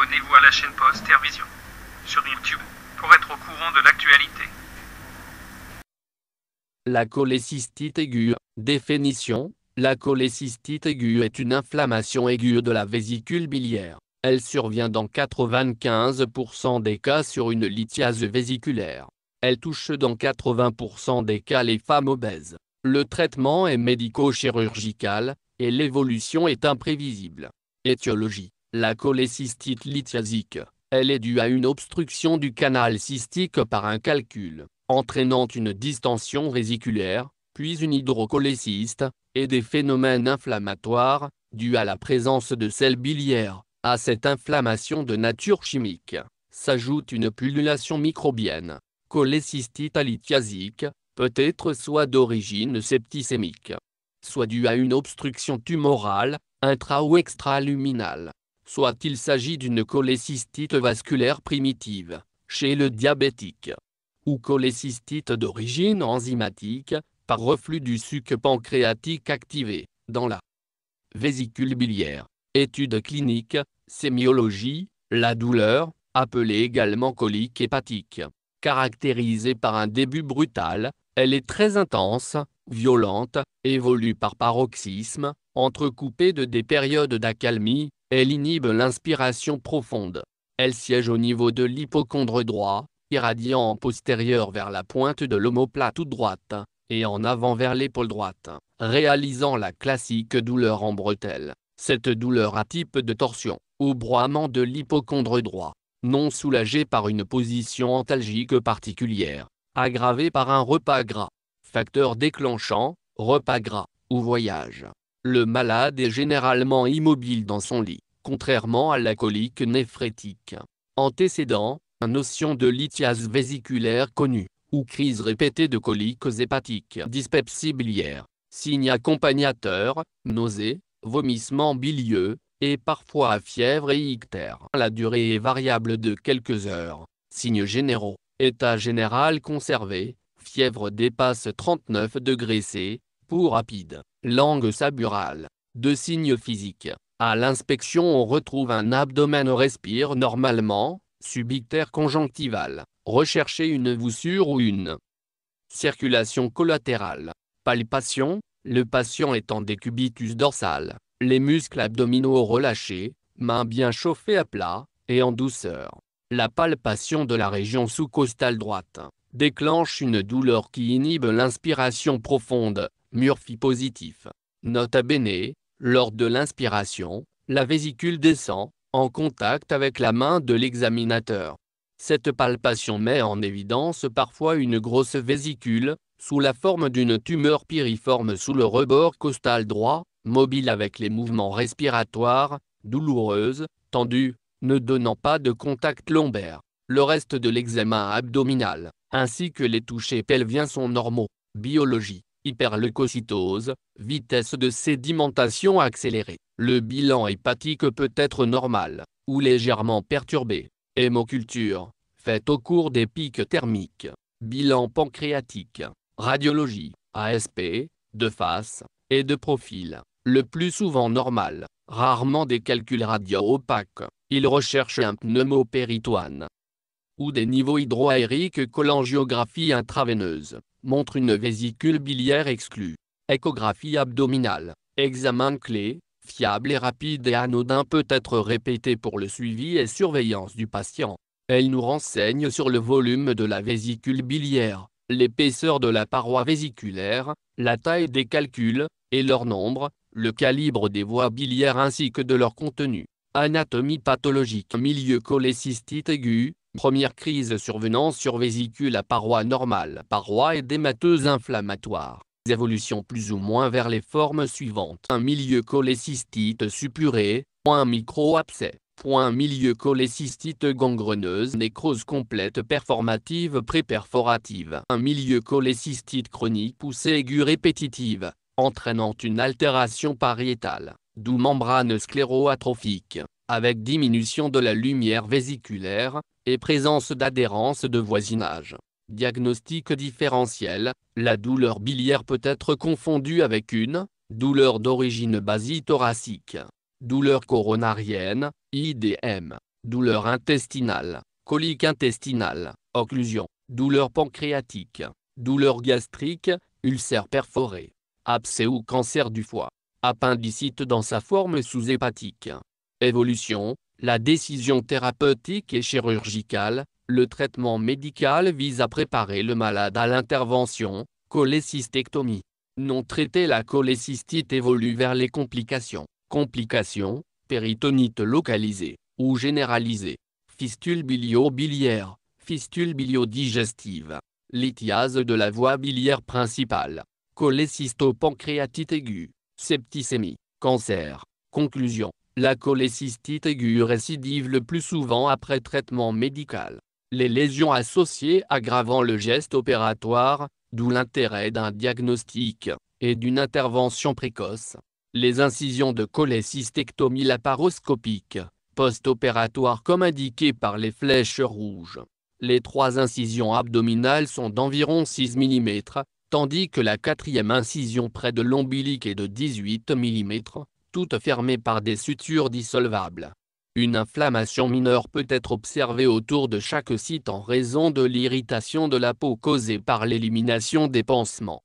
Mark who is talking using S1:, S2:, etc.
S1: abonnez-vous à la chaîne Poster Vision sur YouTube pour être au courant de l'actualité.
S2: La cholécystite aiguë. Définition. La cholécystite aiguë est une inflammation aiguë de la vésicule biliaire. Elle survient dans 95% des cas sur une lithiase vésiculaire. Elle touche dans 80% des cas les femmes obèses. Le traitement est médico-chirurgical, et l'évolution est imprévisible. Étiologie. La cholécystite lithiasique. Elle est due à une obstruction du canal cystique par un calcul, entraînant une distension vésiculaire, puis une hydrocholécyste, et des phénomènes inflammatoires, dus à la présence de sels biliaires. À cette inflammation de nature chimique, s'ajoute une pullulation microbienne. Cholécystite lithiasique peut être soit d'origine septicémique, soit due à une obstruction tumorale, intra- ou extraluminale, soit il s'agit d'une cholécystite vasculaire primitive, chez le diabétique, ou cholécystite d'origine enzymatique, par reflux du suc pancréatique activé, dans la vésicule biliaire. Études cliniques, sémiologie. La douleur, appelée également colique hépatique, caractérisée par un début brutal, elle est très intense, violente, évolue par paroxysme, entrecoupée de des périodes d'accalmie. Elle inhibe l'inspiration profonde. Elle siège au niveau de l'hypocondre droit, irradiant en postérieur vers la pointe de l'omoplate droite, et en avant vers l'épaule droite, réalisant la classique douleur en bretelle. Cette douleur a type de torsion, ou broiement de l'hypocondre droit, non soulagé par une position antalgique particulière, aggravée par un repas gras. Facteur déclenchant, repas gras, ou voyage. Le malade est généralement immobile dans son lit, contrairement à la colique néphrétique. Antécédent, notion de lithiase vésiculaire connue, ou crise répétée de coliques hépatiques. Dyspepsie biliaire. Signes accompagnateurs, nausées, vomissements bilieux, et parfois fièvre et ictère. La durée est variable de quelques heures. Signes généraux. État général conservé, fièvre dépasse 39 degrés C, pouls rapide, langue saburale. Deux signes physiques. À l'inspection on retrouve un abdomen respire normalement, subictaire conjonctival. Recherchez une voussure ou une circulation collatérale. Palpation. Le patient est en décubitus dorsal, les muscles abdominaux relâchés, mains bien chauffées à plat, et en douceur. La palpation de la région sous-costale droite déclenche une douleur qui inhibe l'inspiration profonde. Murphy positif. Nota bene, lors de l'inspiration, la vésicule descend, en contact avec la main de l'examinateur. Cette palpation met en évidence parfois une grosse vésicule, sous la forme d'une tumeur piriforme sous le rebord costal droit, mobile avec les mouvements respiratoires, douloureuse, tendue, ne donnant pas de contact lombaire. Le reste de l'examen abdominal, ainsi que les touchés pelviens sont normaux. Biologie. Hyperleucocytose, vitesse de sédimentation accélérée. Le bilan hépatique peut être normal, ou légèrement perturbé. Hémoculture, faite au cours des pics thermiques. Bilan pancréatique. Radiologie, ASP, de face, et de profil, le plus souvent normal, rarement des calculs radio opaques. Il recherche un pneumopéritoine ou des niveaux hydroaériques. Cholangiographie intraveineuse, montre une vésicule biliaire exclue. Échographie abdominale, examen clé, fiable et rapide et anodin, peut être répété pour le suivi et surveillance du patient. Elle nous renseigne sur le volume de la vésicule biliaire, l'épaisseur de la paroi vésiculaire, la taille des calculs, et leur nombre, le calibre des voies biliaires ainsi que de leur contenu. Anatomie pathologique. Milieu cholécystite aiguë, première crise survenant sur vésicule à paroi normale. Paroi édémateuse inflammatoire. Évolution plus ou moins vers les formes suivantes. Un milieu cholécystite suppuré, point micro-abcès. Point milieu cholécystite gangreneuse, nécrose complète performative préperforative. Un milieu cholécystite chronique poussée aiguë répétitive, entraînant une altération pariétale, d'où membrane scléro-atrophique, avec diminution de la lumière vésiculaire, et présence d'adhérence de voisinage. Diagnostic différentiel. La douleur biliaire peut être confondue avec une douleur d'origine basithoracique, douleur coronarienne, IDM, douleur intestinale, colique intestinale, occlusion, douleur pancréatique, douleur gastrique, ulcère perforé, abcès ou cancer du foie, appendicite dans sa forme sous-hépatique. Évolution, la décision thérapeutique et chirurgicale, le traitement médical vise à préparer le malade à l'intervention, cholécystectomie. Non traitée, la cholécystite évolue vers les complications. Complications, péritonite localisée ou généralisée, fistule bilio-biliaire, fistule bilio-digestive, lithiase de la voie biliaire principale, cholécysto-pancréatite aiguë, septicémie, cancer. Conclusion, la cholécystite aiguë récidive le plus souvent après traitement médical. Les lésions associées aggravant le geste opératoire, d'où l'intérêt d'un diagnostic et d'une intervention précoce. Les incisions de cholécystectomie laparoscopique, post-opératoire comme indiqué par les flèches rouges. Les 3 incisions abdominales sont d'environ 6 mm, tandis que la 4e incision près de l'ombilic est de 18 mm, toutes fermées par des sutures dissolvables. Une inflammation mineure peut être observée autour de chaque site en raison de l'irritation de la peau causée par l'élimination des pansements.